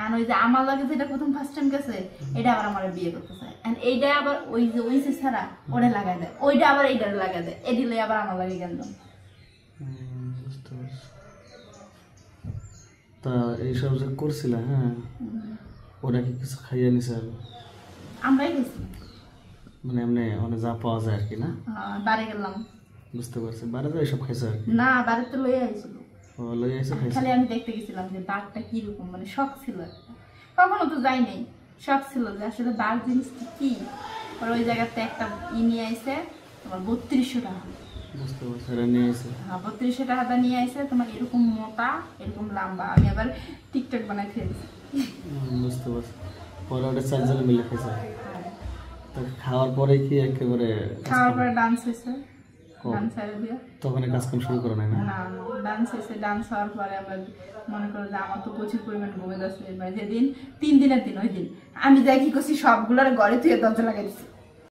আর ওই যে আমার লাগে যেটা প্রথম ফার্স্ট টাইম গেছে এটা আবার আমার বিয়ে করতে চায় এন্ড এইটা আবার ওই যে ওই ছাড়া ওটা লাগাই দেয় ওইটা আবার এইটা লাগাই দেয় এ দিলে আবার আমার লাগে গেল তা এইসব যে করছিল হ্যাঁ ওরা কি কিছু খাইয়ে নিছে আমরাই গেছি মানে এমনি মানে যা পাওয়া যায় আর কি না বাড়ি গেলাম বুঝতে পারছি বাড়ি তো এইসব খাইছে আর কি না বাড়িতে লইয়া আইছিল লই আইছে খাইছে খালি আমি দেখতে গেছিলাম যে বাঘটা কিরকম মানে শখ ছিল কখনো তো যাই নাই শখ ছিল যে আসলে বাঘ জিনিসটা কি আর ওই জায়গাতে একটা নিয়ে আইছে তোমার 3200 টাকা বুঝতে পারছি এটা নিয়ে আইছে হ্যাঁ 3200 টাকা নিয়ে আইছে তোমার এরকম মোটা এরকম লম্বা আমি আবার টিকটক বানাই খেয়েছি বুঝতে পারছি পরে ওটা চারজনে মিলে খাইছে তো খাওয়ার পরে কি একেবারে খাওয়ার পরে ডান্স হয়েছে ডান্স হয়ে দিয়ে তখন কাজ কাম শুরু করে নাই না না ডান্স হয়েছে ডান্স হওয়ার পরে আমরা মনে করো যে আমার তো প্রচুর পরিমাণ ঘুমে যাচ্ছে যেদিন 3 দিনের দিন ওই দিন আমি যাই কি করছি সবগুলোর ঘরে তুই দরজা লাগাই দিচ্ছি